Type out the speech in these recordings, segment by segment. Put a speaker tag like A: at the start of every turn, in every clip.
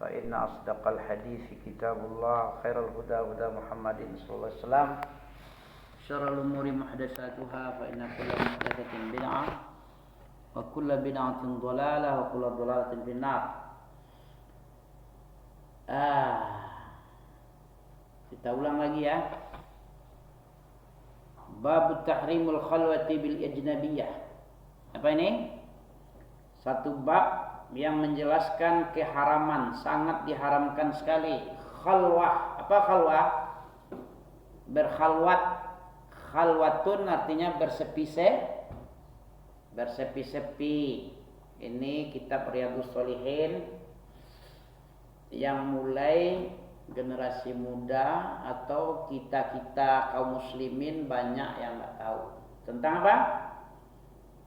A: فإن أصدق الحديث كتاب الله خير الهدى هدى محمد صلى الله عليه وسلم شر الأمور محدثاتها فإن كل محدثة بدعة وكل بدعة ضلالة وكل ضلالة في النار. Kita ulang lagi ya. Bab tahrimul khalwati bil ajnabiyah. Apa ini? Satu bab yang menjelaskan keharaman, sangat diharamkan sekali khalwah. Apa khalwah? Berkhalwat. Khalwatun artinya bersepi-sepi. Ini kitab Riyadhus Shalihin yang mulai generasi muda atau kita kaum muslimin banyak yang nggak tahu tentang apa?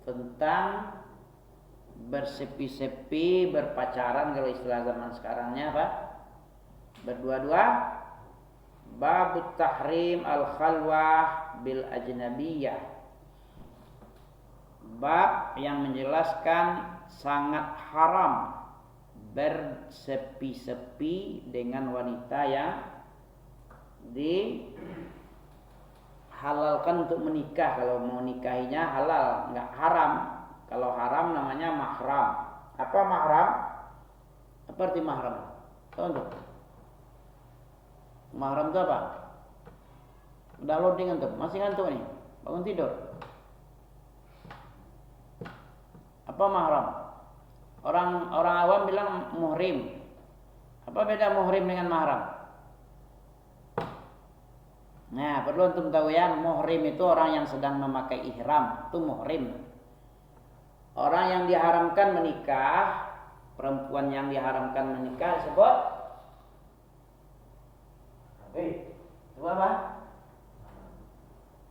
A: Tentang bersepi-sepi, berpacaran, kalau istilah zaman sekarangnya apa? Berdua-dua. Bab tahrim al-khalwah bil ajnabiyah. Bab yang menjelaskan sangat haram bersepi-sepi dengan wanita yang dihalalkan untuk menikah. Kalau mau nikahinya halal, enggak haram. Kalau haram namanya mahram. Apa mahram? Apa arti mahram? Tahu enggak? Mahram itu apa? Udah loading antum? Masih ngantuk nih? Bangun tidur. Apa mahram? Orang awam bilang muhrim. Apa beda muhrim dengan mahram? Nah, perlu antum tahu ya, muhrim itu orang yang sedang memakai ihram, itu muhrim. Orang yang diharamkan menikah, perempuan yang diharamkan menikah disebut apa?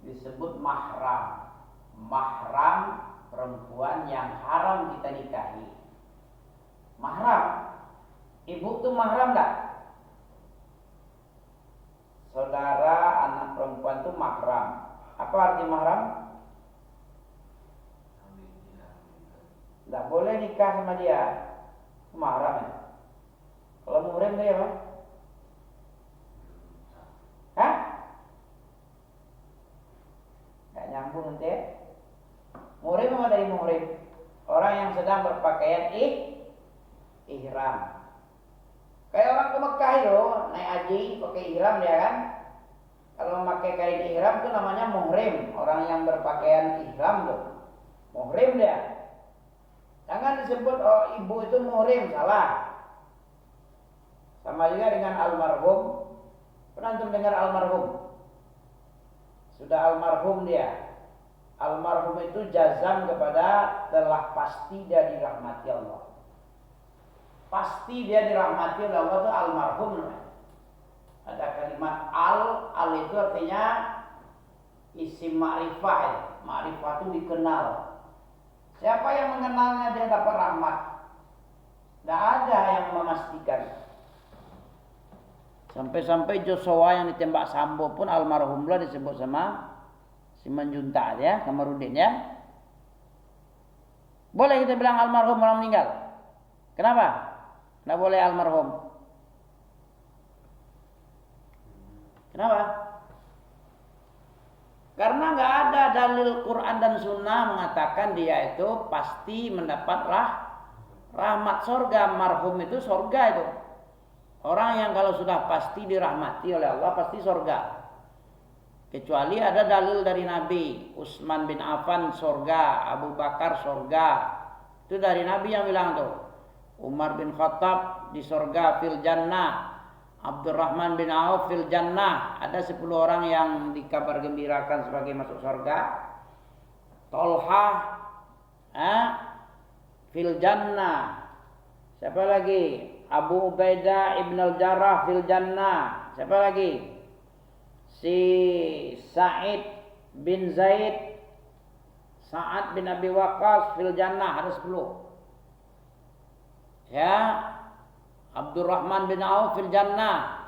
A: Disebut mahram. Mahram perempuan yang haram kita nikahi. Mahram. Ibu tuh mahram enggak? Saudara anak perempuan tuh mahram. Apa arti mahram? Enggak boleh nikah sama dia. Mahram ya. Kalau muhrim dia apa? Hah? Enggak nyambung nanti. Muhrim apa dari muhrim? Orang yang sedang berpakaian ihram. Kayak orang ke Mekah itu naik haji pakai ihram dia kan. Kalau memakai kain ihram itu namanya muhrim. Orang yang berpakaian ihram tuh muhrim dia. Jangan disebut ibu itu muhrim, salah. Sama juga dengan almarhum. Pernah antum dengar almarhum? Sudah almarhum dia. Almarhum itu jazam kepada telah pasti dia dirahmati Allah. Pasti dia dirahmati oleh Allah itu almarhum. Ada kalimat al itu artinya isim ma'rifah. Ma'rifah itu dikenal. Siapa yang mengenalnya dia dapat rahmat. Tidak ada yang memastikan. Sampai-sampai Joshua yang ditembak Sambo pun almarhum lah disebut sama Simanjuntak ya, Kamarudin ya. Boleh kita bilang almarhum orang meninggal? Kenapa? Tidak boleh almarhum. Kenapa? Karena nggak ada dalil Quran dan Sunnah mengatakan dia itu pasti mendapat rahmat sorga. Marhum itu sorga itu. Orang yang kalau sudah pasti dirahmati oleh Allah pasti sorga. Kecuali ada dalil dari Nabi. Utsman bin Affan sorga, Abu Bakar sorga. Itu dari Nabi yang bilang tuh. Umar bin Khattab di sorga fil jannah. Abdurrahman bin Auf fil jannah. Ada 10 orang yang dikabar gembirakan sebagai masuk sorga. Tolha fil jannah. Siapa lagi? Abu Ubaidah ibn al-Jarrah fil jannah. Siapa lagi? Si Sa'id bin Zaid, Sa'ad bin Abi Waqqas fil jannah, ada 10. Ya, Abdurrahman bin Auf fil jannah.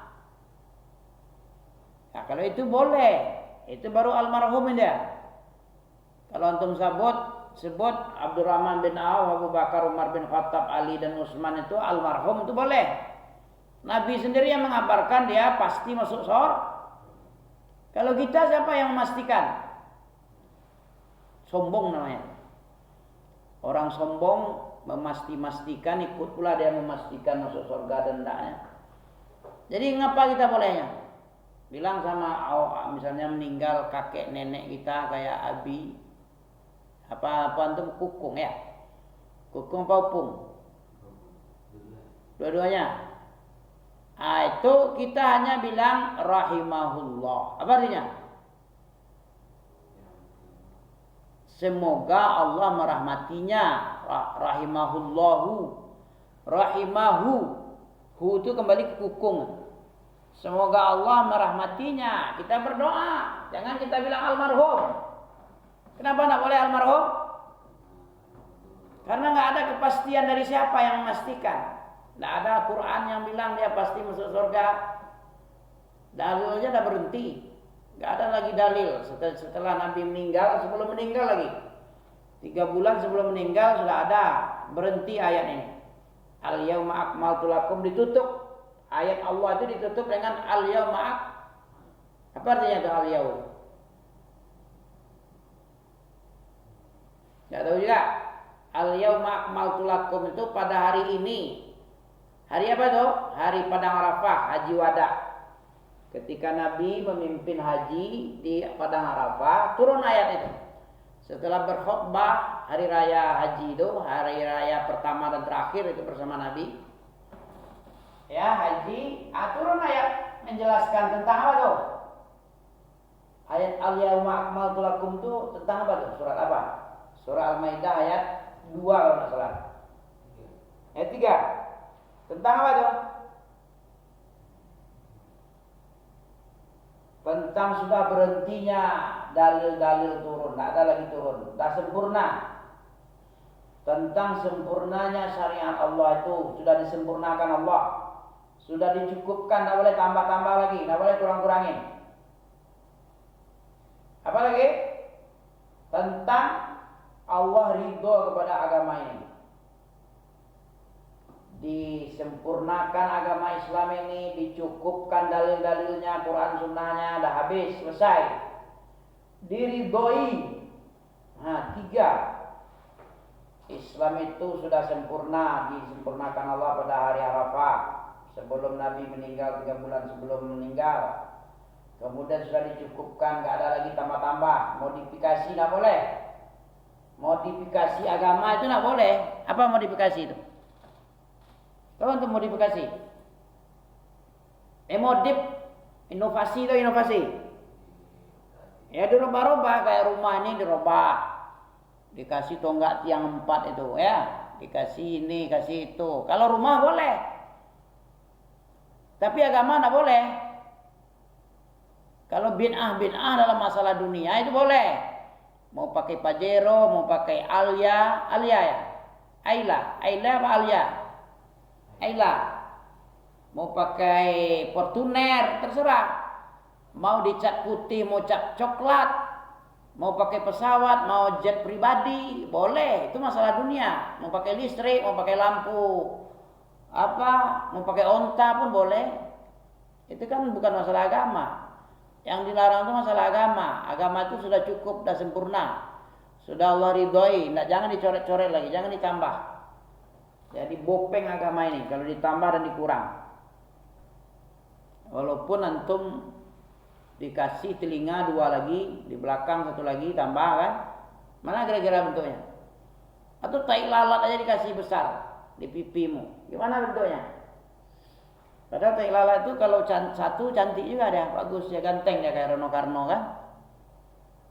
A: Ya, kalau itu boleh. Itu baru almarhum dia. Kalau antum sebut Abdurrahman bin Auf, Abu Bakar, Umar bin Khattab, Ali dan Utsman itu almarhum itu boleh. Nabi sendiri yang mengabarkan dia pasti masuk surga. Kalau kita siapa yang memastikan? Sombong namanya. Orang sombong memastikan, ikut pula dia memastikan masuk surga dan tidaknya. Jadi ngapa kita bolehnya? Bilang sama misalnya meninggal kakek nenek kita kayak Abi, apa antum kukung ya? Kukung apa upung? Dua-duanya. Itu kita hanya bilang rahimahullah. Apa artinya? Semoga Allah merahmatinya. Rahimahullahu. Rahimahu. Hu itu kembali ke kukung. Semoga Allah merahmatinya. Kita berdoa. Jangan kita bilang almarhum. Kenapa tidak boleh almarhum? Karena nggak ada kepastian dari siapa yang memastikan. Tidak ada Quran yang bilang dia pasti masuk surga. Dalilnya dah berhenti. Nggak ada lagi dalil. Setelah Nabi meninggal, sebelum meninggal lagi. 3 bulan sebelum meninggal sudah ada. Berhenti ayat ini. Al-yawma akmaltu lakum ditutup. Ayat Allah itu ditutup dengan al-yawma apa artinya itu al-yawm? Nggak tahu juga. Al-yawma akmaltu lakum itu pada hari ini. Hari apa tuh? Hari Padang Arafah, Haji Wada. Ketika Nabi memimpin haji di Padang Arafah, turun ayat itu. Setelah berkhutbah hari raya haji itu, hari raya pertama dan terakhir itu bersama Nabi. Ya, haji, turun ayat menjelaskan tentang apa tuh? Ayat al-yawma akmaltu lakum itu tentang apa tuh? Surat apa? Surah Al-Maidah ayat 2 kalau enggak salah. Ayat 3. Tentang apa tuh? Tentang sudah berhentinya dalil-dalil turun, tidak ada lagi turun, sudah sempurna. Tentang sempurnanya syariat Allah itu sudah disempurnakan Allah, sudah dicukupkan, tidak boleh tambah-tambah lagi, tidak boleh kurang-kurangin. Apa lagi? Tentang Allah ridho kepada agama ini. Disempurnakan agama Islam ini, dicukupkan dalil-dalilnya, Quran sunnahnya, dah habis, selesai. Diridhoi. 3. Islam itu sudah sempurna, disempurnakan Allah pada hari Arafah. Sebelum Nabi meninggal, 3 bulan sebelum meninggal. Kemudian sudah dicukupkan, gak ada lagi tambah-tambah. Modifikasi tidak boleh. Modifikasi agama itu tidak boleh. Apa modifikasi itu? Tahu untuk modifikasi? Modif, inovasi itu inovasi. Ya dirubah-rubah kayak rumah ini dirubah. Dikasih tonggak tiang 4 itu ya. Dikasih ini, kasih itu. Kalau rumah boleh. Tapi agama tidak boleh. Kalau bid'ah dalam masalah dunia itu boleh. Mau pakai Pajero, mau pakai Alia ya. Ayla apa Alia? Ayla. Mau pakai Fortuner, terserah. Mau dicat putih, mau cat coklat, mau pakai pesawat, mau jet pribadi, boleh. Itu masalah dunia. Mau pakai listrik, mau pakai lampu, mau pakai onta pun boleh. Itu kan bukan masalah agama. Yang dilarang itu masalah agama. Agama itu sudah cukup, sudah sempurna. Sudah Allah ridhoi. Jangan dicoret-coret lagi, jangan ditambah. Jadi bopeng agama ini kalau ditambah dan dikurang. Walaupun antum dikasih telinga 2 lagi, di belakang 1 lagi tambah kan? Mana kira-kira bentuknya? Atau tai lalat aja dikasih besar di pipimu. Gimana bentuknya? Padahal tai lalat itu kalau satu cantik juga dia, bagus ya, ganteng dia kayak Rano Karno kan?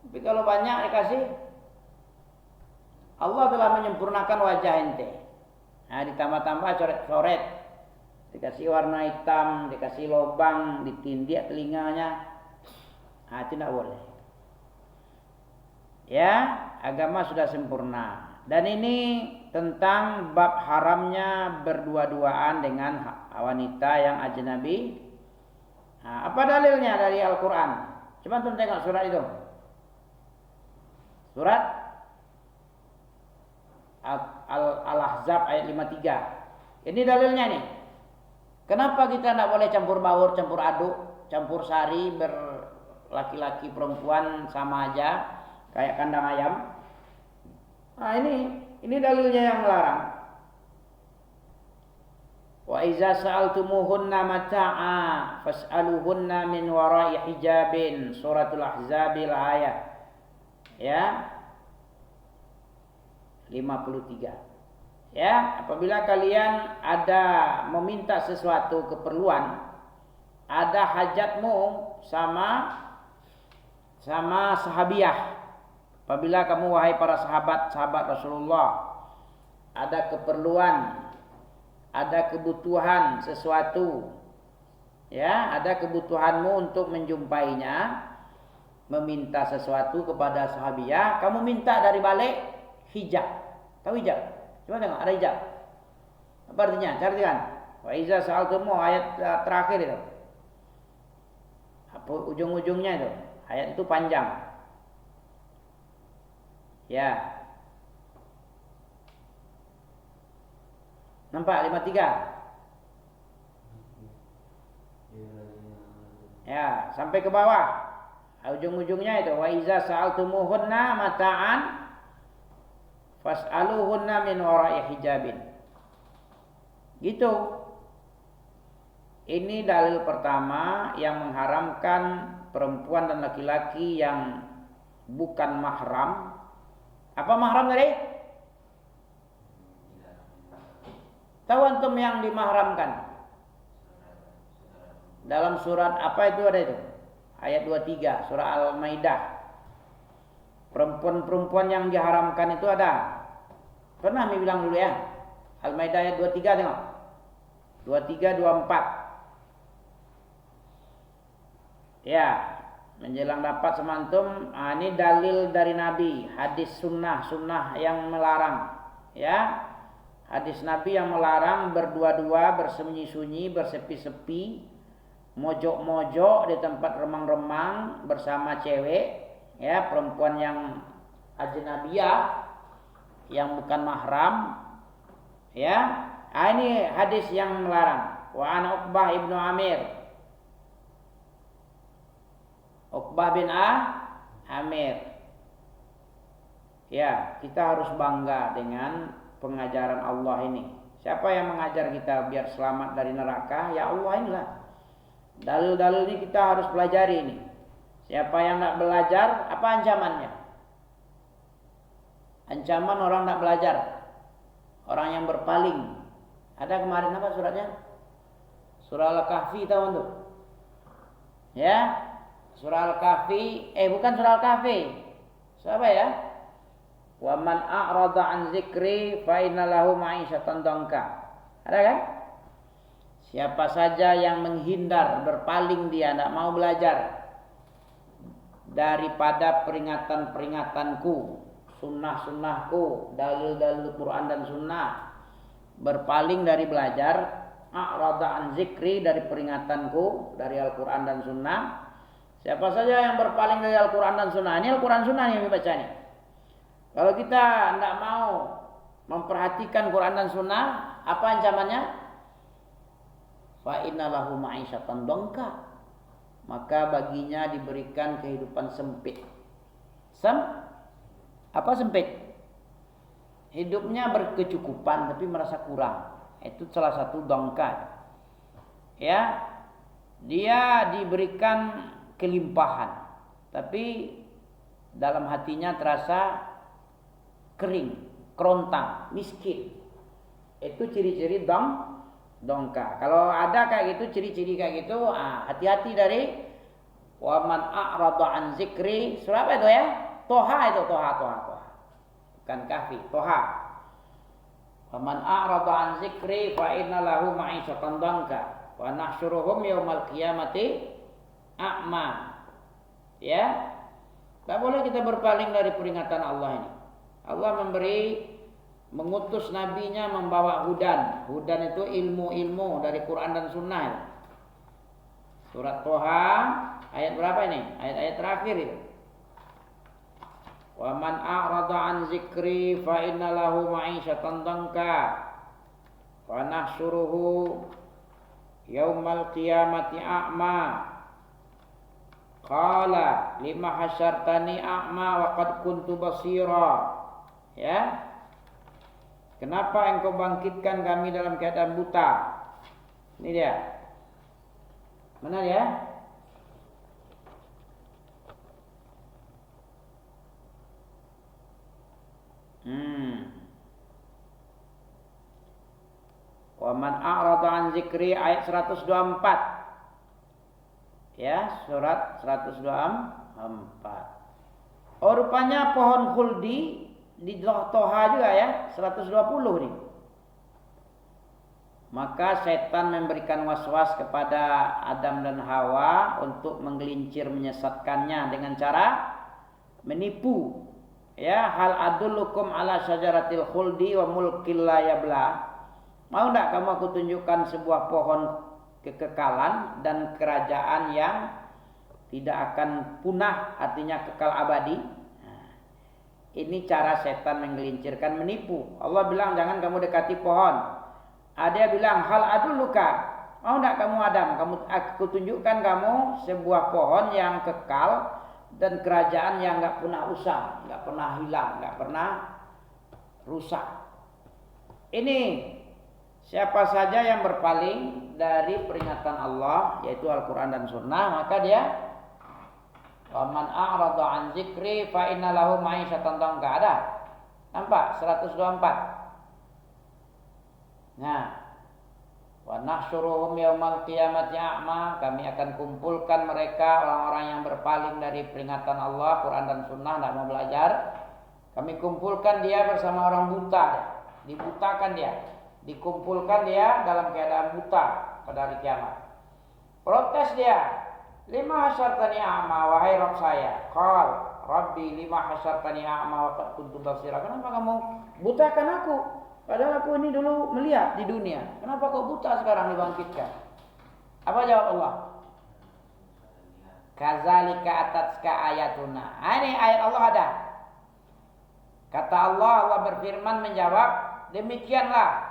A: Tapi kalau banyak dikasih, Allah telah menyempurnakan wajah ente. Nah, ditambah-tambah coret-coret, dikasih warna hitam, dikasih lubang, ditindik telinganya. Nah, itu tidak boleh. Ya, agama sudah sempurna. Dan ini tentang bab haramnya berdua-duaan dengan wanita yang ajnabi. Nah, apa dalilnya dari Al-Quran? Coba tuh tengok surat itu. Surat Al-Ahzab ayat 53. Ini dalilnya nih. Kenapa kita tidak boleh campur baur, campur aduk, campur sari, berlaki-laki perempuan sama aja, kayak kandang ayam? Nah ini dalilnya yang melarang. Wa iza sa'altumuhunna mata'a fas'aluhunna min wara'i hijabin. Suratul Ahzabil ayat. Ya. 53. Ya, apabila kalian ada meminta sesuatu keperluan, ada hajatmu sama sahabiah. Apabila kamu wahai para sahabat Rasulullah ada keperluan, ada kebutuhan sesuatu, ya, ada kebutuhanmu untuk menjumpainya, meminta sesuatu kepada sahabiah, kamu minta dari balik hijab. Tahu hijab? Coba tengok, ada hijab. Apa artinya? Carikan. Wa iza sa'altumu, ayat terakhir itu. Apa ujung-ujungnya itu? Ayat itu panjang. Ya. Nampak 53? Ya, sampai ke bawah. Ujung-ujungnya itu wa iza sa'altumuhunna mata'an fas'aluhunna min wara'i hijabin. Gitu. Ini dalil pertama yang mengharamkan perempuan dan laki-laki yang bukan mahram. Apa mahram tadi? Tahu antum yang dimahramkan? Dalam surat apa itu ada itu? Ayat 23 surah Al-Maidah. Perempuan-perempuan yang diharamkan itu ada. Pernah kami bilang dulu ya. Al-Maidah ayat 23 tengok. 23 24. Ya, menjelang dapat semantum, ini dalil dari Nabi, hadis sunnah yang melarang. Ya. Hadis Nabi yang melarang berdua-dua, bersembunyi-sunyi, bersepi-sepi, mojok-mojok di tempat remang-remang bersama cewek, ya, perempuan yang ajnabiyah, yang bukan mahram, ya. Ini hadis yang melarang. Wa an Uqbah ibnu Amir, Uqbah bin Amir. Ya, kita harus bangga dengan pengajaran Allah ini. Siapa yang mengajar kita biar selamat dari neraka? Ya Allah inilah. Dalil-dalil ini kita harus pelajari ini. Siapa yang tidak belajar, apa ancamannya? Ancaman orang tidak belajar, orang yang berpaling. Ada kemarin apa suratnya? Surah Al-Kahfi tahu tuh? Ya, surah Al-Kahfi. Bukan surah Al-Kahfi. Surah apa ya? Wa man a'rada an zikri fa inna lahu ma'isyatan dhanka. Ada kan? Siapa saja yang menghindar, berpaling dia, tidak mau belajar daripada peringatan-peringatanku, sunnah-sunnahku, dalil-dalil Quran dan sunnah, berpaling dari belajar, a'rada an zikri, dari peringatanku, dari Al-Quran dan sunnah. Siapa saja yang berpaling dari Al-Quran dan sunnah, ini Al-Quran sunnah yang dibaca nih. Kalau kita tidak mau memperhatikan Quran dan sunnah, apa ancamannya? Fa inna lahu ma'isyatan dhanka. Maka baginya diberikan kehidupan sempit. Apa sempit? Hidupnya berkecukupan tapi merasa kurang. Itu salah satu dhanka. Ya. Dia diberikan kelimpahan, tapi dalam hatinya terasa kering, kerontang, miskin. Itu ciri-ciri dongka. Kalau ada kayak gitu, ciri-ciri kayak gitu, hati-hati dari wa man a'rada an zikri. Surah apa itu ya? Toha itu, Toha. Bukan Kahfi, Toha. Wa man a'rada an zikri fa inna lahu ma'isyatan dhanka wa nahsyuruhum yaumal qiyamati a'ma. Ya. Enggak boleh kita berpaling dari peringatan Allah ini. Allah mengutus nabinya membawa hudan. Hudan itu ilmu-ilmu dari Quran dan Sunnah. Surat Toha ayat berapa ini? Ayat-ayat terakhir itu. Wa man a'rada an zikri fa inna lahu ma'isyatan dhanka wa nahsyuruhu yaumal qiyamati a'ma. Qala lima hasyartani a'ma wa qad kuntu basira. Ya. Kenapa engkau bangkitkan kami dalam keadaan buta? Ini dia. Mana dia? Wa man a'rada an zikri ayat 124. Ya, surat 124. Oh, rupanya pohon khuldi di Toha juga ya, 120 nih. Maka setan memberikan was-was kepada Adam dan Hawa untuk menggelincir menyesatkannya dengan cara menipu. Ya, hal adullukum ala syajaratil khuldi wa mulkil la yabla. Mau enggak kamu aku tunjukkan sebuah pohon kekekalan dan kerajaan yang tidak akan punah, artinya kekal abadi. Nah, ini cara setan menggelincirkan, menipu. Allah bilang jangan kamu dekati pohon. Ada bilang hal adulluka. Mau enggak kamu Adam, aku tunjukkan kamu sebuah pohon yang kekal dan kerajaan yang enggak pernah usang, enggak pernah hilang, enggak pernah rusak. Ini siapa saja yang berpaling dari peringatan Allah, yaitu Al-Quran dan Sunnah, maka dia waman a'rada an zikri fa inna lahu ma'isyatan dhanka. Ada? Nampak 124. Nah, wa nahsyuruhum yaumal qiyamati a'ma, kami akan kumpulkan mereka orang-orang yang berpaling dari peringatan Allah, Quran dan Sunnah, tidak mau belajar. Kami kumpulkan dia bersama orang buta, dibutakan dia, dikumpulkan dia dalam keadaan buta pada hari kiamat. Protes dia, lima hasyartani a'ma, wahai Rabb saya. Qal Rabbi lima hasyartani a'ma wa qad kuntu basira. Kenapa kamu butakan aku? Padahal aku ini dulu melihat di dunia. Kenapa kau buta sekarang dibangkitkan? Apa jawab Allah? Kazalika atatska ayatuna. Ini ayat Allah ada. Kata Allah, Allah berfirman menjawab, demikianlah.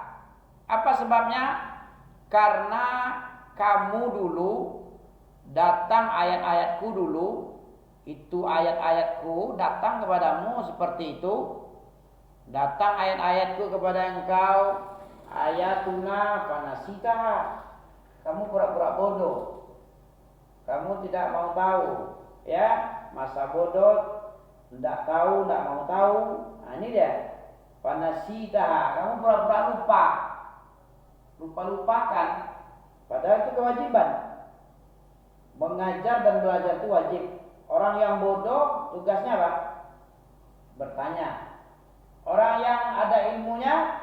A: Apa sebabnya? Karena kamu dulu datang ayat-ayatku dulu. Itu ayat-ayatku datang kepadamu seperti itu. Datang ayat-ayatku kepada engkau, ayatuna fanasita. Kamu pura-pura bodoh. Kamu tidak mau tahu, ya, masa bodoh, tidak tahu, tidak mau tahu. Nah, ini dia. Fanasita, kamu pura-pura lupa. Lupa-lupakan. Padahal itu kewajiban. Mengajar dan belajar itu wajib. Orang yang bodoh tugasnya apa? Bertanya. Orang yang ada ilmunya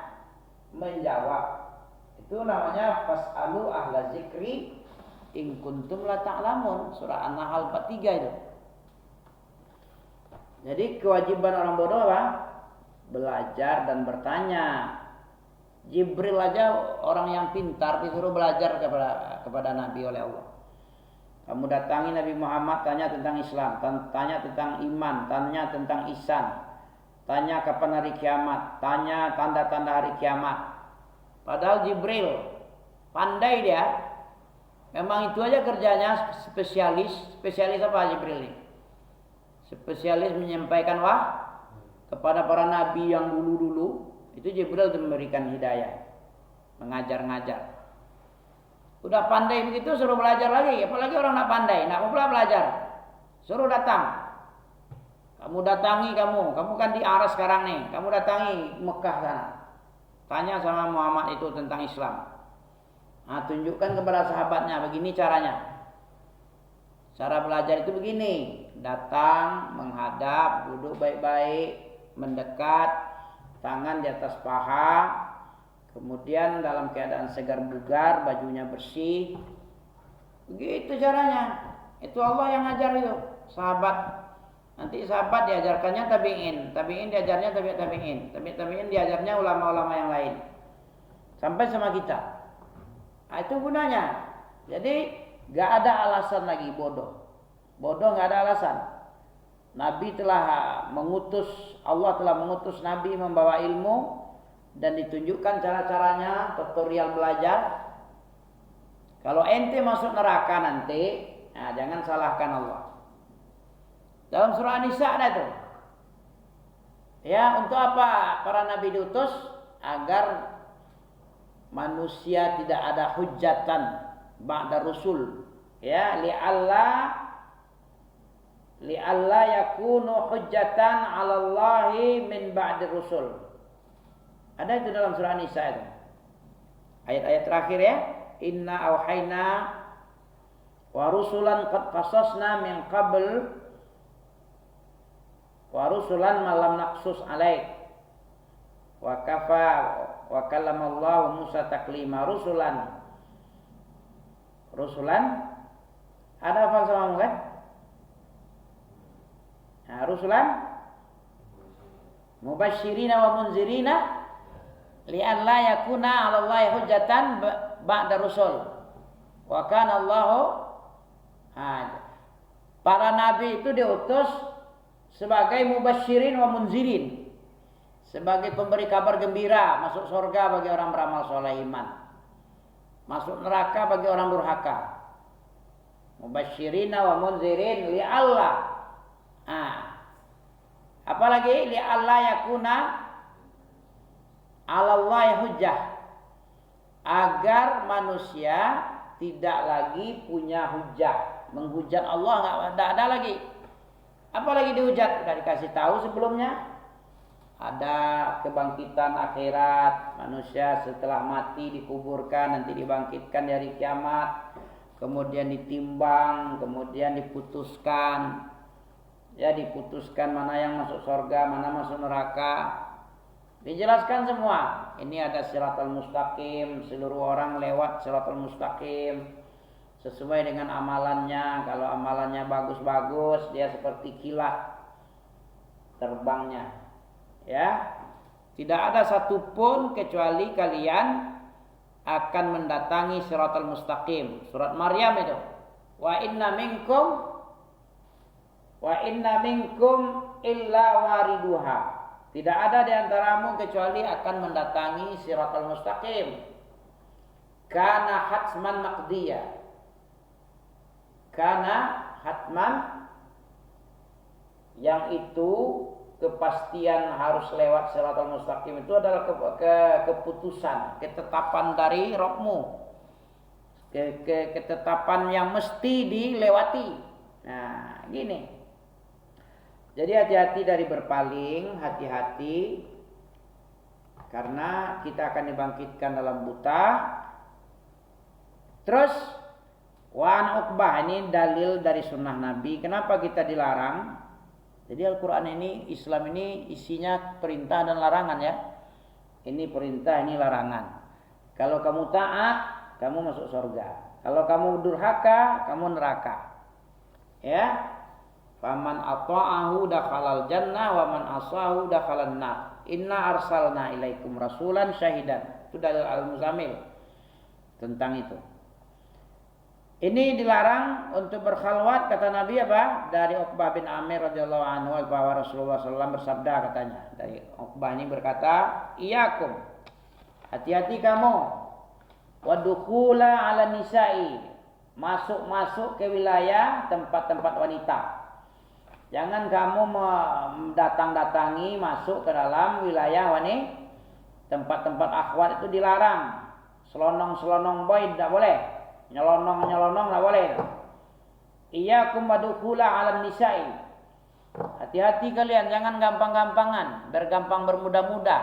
A: menjawab. Itu namanya fas'alu ahla zikri in kuntum la ta'lamun. Surah An-Nahl 43 itu. Jadi kewajiban orang bodoh apa? Belajar dan bertanya. Jibril aja orang yang pintar disuruh belajar kepada Nabi oleh Allah. Kamu datangi Nabi Muhammad, tanya tentang Islam, tanya tentang iman, tanya tentang ihsan. Tanya kapan hari kiamat, tanya tanda-tanda hari kiamat. Padahal Jibril pandai dia. Memang itu aja kerjanya, spesialis. Spesialis apa Jibril ini? Spesialis menyampaikan kepada para nabi yang dulu-dulu. Itu Jibril memberikan hidayah, mengajar-ngajar. Udah pandai begitu suruh belajar lagi. Apalagi orang nak pandai, nak mau belajar, suruh datang. Kamu datangi kamu kan di Aras sekarang nih. Kamu datangi Mekah sana. Tanya sama Muhammad itu tentang Islam. Nah, tunjukkan kepada sahabatnya begini caranya. Cara belajar itu begini. Datang, menghadap, duduk baik-baik, mendekat, tangan di atas paha. Kemudian dalam keadaan segar bugar, bajunya bersih. Begitu caranya. Itu Allah yang ngajar itu. Sahabat. Nanti sahabat diajarkannya tabi'in diajarnya tabi'in diajarnya ulama-ulama yang lain. Sampai sama kita. Nah, itu gunanya. Jadi gak ada alasan lagi bodoh. Bodoh gak ada alasan. Allah telah mengutus Nabi membawa ilmu dan ditunjukkan cara-caranya, tutorial belajar. Kalau ente masuk neraka nanti, nah jangan salahkan Allah. Dalam surah An-Nisa ada itu. Ya, untuk apa para nabi diutus? Agar manusia tidak ada hujatan ba'da rusul. Ya, li'alla yakunu hujjatan 'ala Allahi min ba'di rusul. Ada itu dalam surah An-Nisa itu. Ayat-ayat terakhir ya. Inna auhayna wa rusulan qad qasasna min qabl wa rusulan ma lam naqsus alaik wa kafa wa kallamallahu Musa taklima rusulan ada hafal sama kan? Nah, rusulan mubasyirina wa munzirina li'an la yakuna 'ala Allahi hujjatan ba'da rusul. Wa kana Allahu para nabi itu diutus sebagai mubasyirin wa munzirin, sebagai pemberi kabar gembira masuk surga bagi orang beramal soleh iman, masuk neraka bagi orang durhaka. Mubasyirina wa munzirin li Allah. Apalagi li Allah yakuna 'ala Allahi hujjah, agar manusia tidak lagi punya hujah, menghujat Allah nggak ada lagi. Apalagi dihujat, sudah dikasih tahu sebelumnya. Ada kebangkitan akhirat, manusia setelah mati dikuburkan, nanti dibangkitkan dari kiamat, kemudian ditimbang, kemudian diputuskan. Ya, diputuskan mana yang masuk surga, mana masuk neraka. Dijelaskan semua. Ini ada siratal mustaqim, seluruh orang lewat siratal mustaqim sesuai dengan amalannya. Kalau amalannya bagus-bagus, dia seperti kilat terbangnya. Ya, tidak ada satupun kecuali kalian akan mendatangi siratal mustaqim. Surat Maryam itu. Wa inna minkum illa wariduha. Tidak ada di antaramu kecuali akan mendatangi siratal mustaqim. Kana hatman maqdiyah. Kana hatman, yang itu kepastian harus lewat siratal mustaqim itu adalah keputusan, ketetapan dari Rabbmu. Ketetapan yang mesti dilewati. Nah, gini. Jadi hati-hati dari berpaling, hati-hati karena kita akan dibangkitkan dalam buta. Terus Wan Uqbah, ini dalil dari sunnah Nabi. Kenapa kita dilarang? Jadi Al-Quran ini, Islam ini isinya perintah dan larangan ya. Ini perintah, ini larangan. Kalau kamu taat, kamu masuk surga. Kalau kamu durhaka, kamu neraka. Ya. Faman ata'ahu dakhalal jannah wa man asahu dakhalan nar. Inna arsalna ilaikum rasulan syahidan. Itu dalil Al-Muzammil tentang itu. Ini dilarang untuk berkhalwat, kata Nabi apa? Dari Uqbah bin Amir radhiyallahu anhu, bahwa Rasulullah SAW bersabda katanya. Dari Uqbah ini berkata, "Iyakum, hati-hati kamu, wadukhula 'ala nisa'i, masuk-masuk ke wilayah tempat-tempat wanita. Jangan kamu mendatang-datangi masuk ke dalam wilayah wanita, tempat-tempat akhwat itu dilarang. Selonong-selonong boy tidak boleh. Nyelonong-nyelonong tidak boleh. Iyyakum wadukhula 'alan nisa'i. Hati-hati kalian, jangan gampang-gampangan, bergampang bermudah-mudah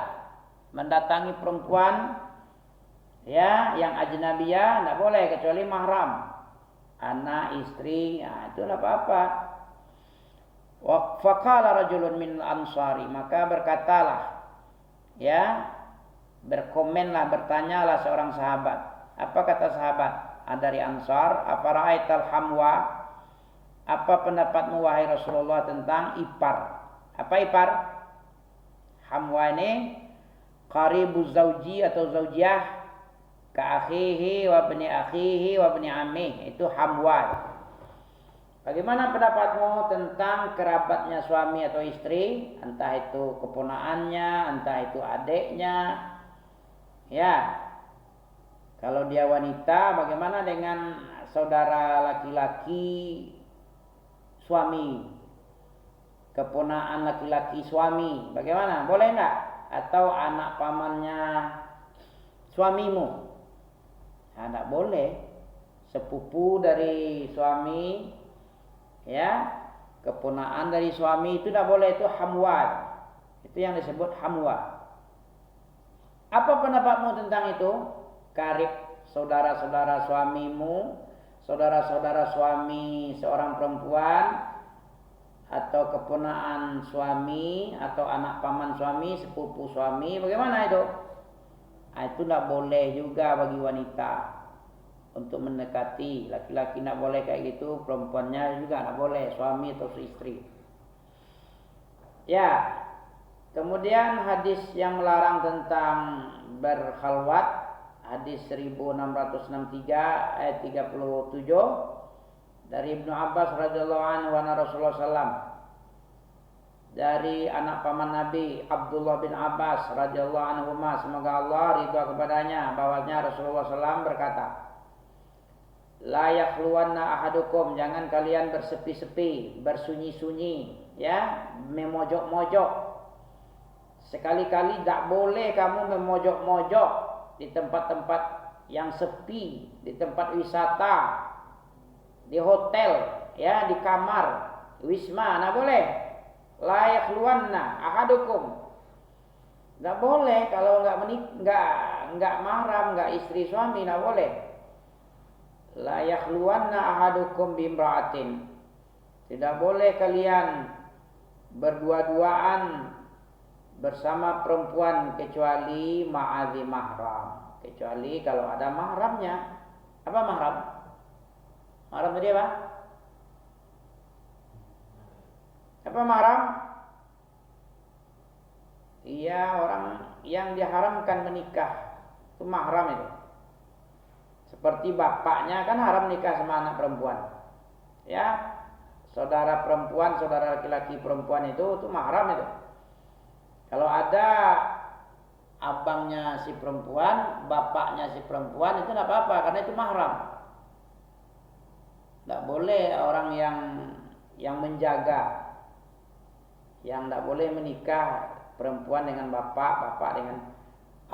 A: mendatangi perempuan ya yang ajnabiyah, tidak boleh kecuali mahram. Anak, istri, nah, itu tidak apa-apa. Wa faqala rajulun min ansari, maka berkatalah ya, berkomenlah, bertanyalah seorang sahabat. Apa kata sahabat dari Ansar? Afara'aital hamwa, apa pendapatmu wahai Rasulullah tentang ipar? Apa ipar? Hamwa ini qaribu zauji atau zaujiyah, ka akhihi wa bani akhihi wa bani ammih, itu hamwa. Bagaimana pendapatmu tentang kerabatnya suami atau istri, entah itu keponaannya, entah itu adiknya, ya. Kalau dia wanita, bagaimana dengan saudara laki-laki suami, keponaan laki-laki suami, bagaimana? Boleh enggak? Atau anak pamannya suamimu? Nah, enggak boleh. Sepupu dari suami, ya, keponaan dari suami itu enggak boleh, itu hamwan. Itu yang disebut hamwa. Apa pendapatmu tentang itu? Karib saudara-saudara suamimu, saudara-saudara suami seorang perempuan, atau keponaan suami, atau anak paman suami, sepupu suami, bagaimana itu? Itu tidak boleh juga bagi wanita untuk mendekati. Laki-laki tidak boleh kayak gitu, perempuannya juga tidak boleh, suami atau istri. Ya, kemudian hadis yang melarang tentang berkhalwat, hadis 1663 ayat 37 dari Ibnu Abbas radhiyallahu anhu wa Rasulullah sallam, dari anak paman Nabi Abdullah bin Abbas radhiyallahu anhu, semoga Allah ridha kepadanya, bahwasanya Rasulullah sallam berkata, la yakhluwanna ahadukum, jangan kalian bersepi-sepi, bersunyi-sunyi, ya, memojok-mojok. Sekali-kali tak boleh kamu memojok-mojok di tempat-tempat yang sepi, di tempat wisata, di hotel, ya, di kamar, wisma, nah boleh. La yakhluwanna ahadukum. Enggak boleh kalau enggak mahram, enggak istri suami, enggak boleh. La yakhluwanna ahadukum bimra'atin. Tidak boleh kalian berdua-duaan bersama perempuan kecuali ma'adhi mahram, kecuali kalau ada mahramnya. Apa mahram? Mahram tadi apa? Apa mahram? Iya, orang yang diharamkan menikah, itu mahram itu. Seperti bapaknya kan haram nikah sama anak perempuan, ya, saudara perempuan, saudara laki-laki perempuan itu mahram itu. Kalau ada abangnya si perempuan, bapaknya si perempuan, itu tidak apa-apa karena itu mahram. Tidak boleh orang yang menjaga, yang tidak boleh menikah perempuan dengan bapak dengan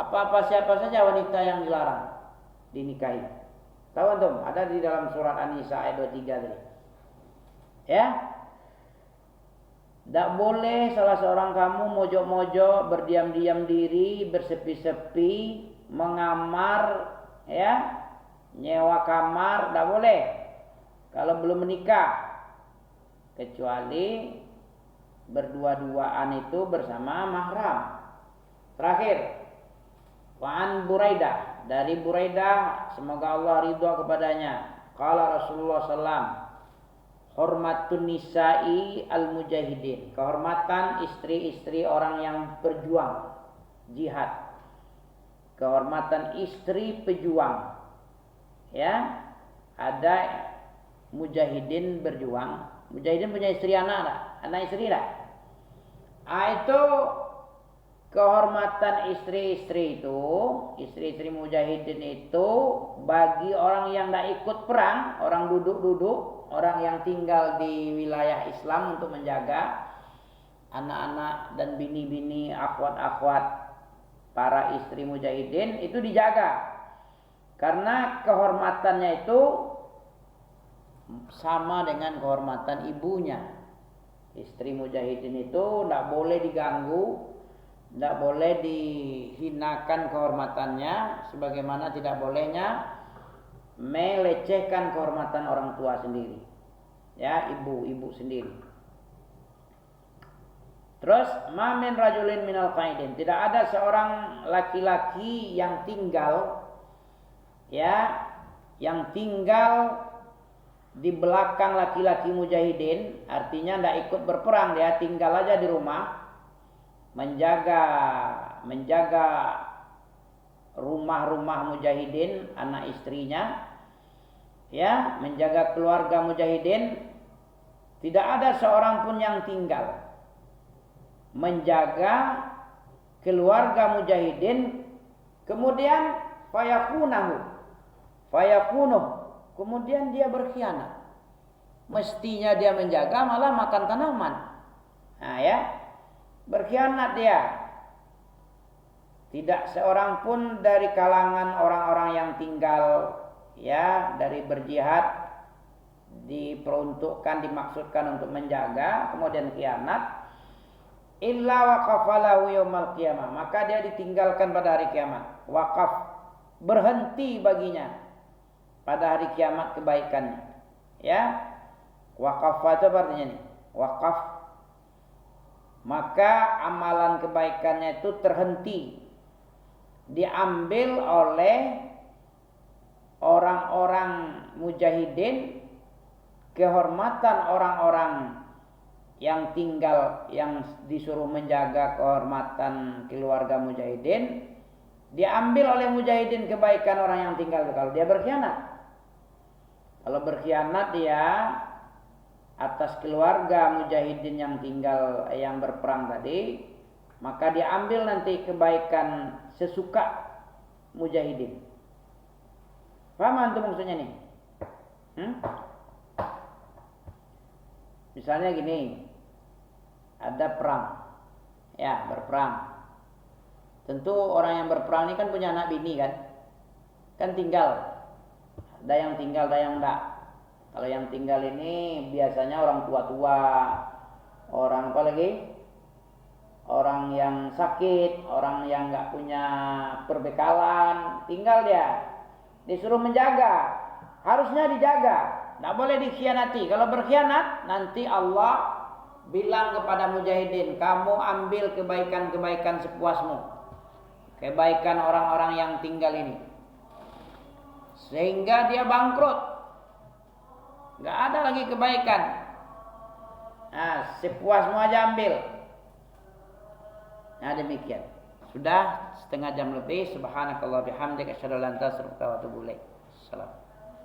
A: apa-apa, siapa saja wanita yang dilarang dinikahi. Tahu antum? Ada di dalam surat An-Nisa ayat 23 tadi. Ya. Tak boleh salah seorang kamu mojok-mojok, berdiam-diam diri, bersepi-sepi, mengamar, ya, nyewa kamar, tak boleh kalau belum menikah, kecuali berdua-duaan itu bersama mahram. Terakhir, Wa'an Buraidah, dari Buraidah, semoga Allah ridha kepadanya, qala Rasulullah sallam, hormatun nisa'i al-mujahidin, kehormatan istri-istri orang yang berjuang jihad, kehormatan istri pejuang, ya. Ada mujahidin berjuang, mujahidin punya istri anak istri lah. Itu kehormatan istri-istri itu, istri-istri mujahidin itu bagi orang yang tidak ikut perang, orang duduk-duduk, orang yang tinggal di wilayah Islam untuk menjaga anak-anak dan bini-bini, akhwat-akhwat para istri mujahidin itu dijaga. Karena kehormatannya itu sama dengan kehormatan ibunya. Istri mujahidin itu tidak boleh diganggu, tidak boleh dihinakan kehormatannya, sebagaimana tidak bolehnya melecehkan kehormatan orang tua sendiri, ya, ibu sendiri. Terus, ma min rajulin minal qaidin, tidak ada seorang laki-laki yang tinggal, ya, yang tinggal di belakang laki-laki mujahidin, artinya tidak ikut berperang, dia tinggal aja di rumah, menjaga rumah-rumah mujahidin, anak istrinya, ya, menjaga keluarga mujahidin. Tidak ada seorang pun yang tinggal menjaga keluarga mujahidin, kemudian fayakunahu, Fayakunuh, kemudian dia berkhianat. Mestinya dia menjaga, malah makan tanaman. Nah ya, berkhianat dia. Tidak seorang pun dari kalangan orang-orang yang tinggal ya dari berjihad diperuntukkan, dimaksudkan untuk menjaga, kemudian khianat, illa waqafalahu yaumal qiyamah, maka dia ditinggalkan pada hari kiamat. Waqaf, berhenti baginya pada hari kiamat kebaikannya. Ya, waqaf itu artinya nih, waqaf, maka amalan kebaikannya itu terhenti, diambil oleh orang-orang mujahidin, kehormatan orang-orang yang tinggal, yang disuruh menjaga kehormatan keluarga mujahidin, diambil oleh mujahidin kebaikan orang yang tinggal kalau dia berkhianat. Kalau berkhianat dia atas keluarga mujahidin yang tinggal, yang berperang tadi, maka diambil nanti kebaikan sesuka mujahidin. Paham antum maksudnya nih? Misalnya gini, ada perang, ya berperang. Tentu orang yang berperang ini kan punya anak bini kan tinggal. Ada yang tinggal, ada yang enggak. Kalau yang tinggal ini biasanya orang tua-tua, orang apa lagi? Orang yang sakit, orang yang enggak punya perbekalan, tinggal dia. Disuruh menjaga, harusnya dijaga, tidak boleh dikhianati. Kalau berkhianat, nanti Allah bilang kepada mujahidin, kamu ambil kebaikan-kebaikan sepuasmu, kebaikan orang-orang yang tinggal ini, sehingga dia bangkrut, nggak ada lagi kebaikan. Nah, sepuasmu aja ambil. Nah demikian. Sudah setengah jam lebih. Subhanakallah bihamdika asyhadu an la ilaha illa anta astaghfiruka wa atubu ilaik. Salam.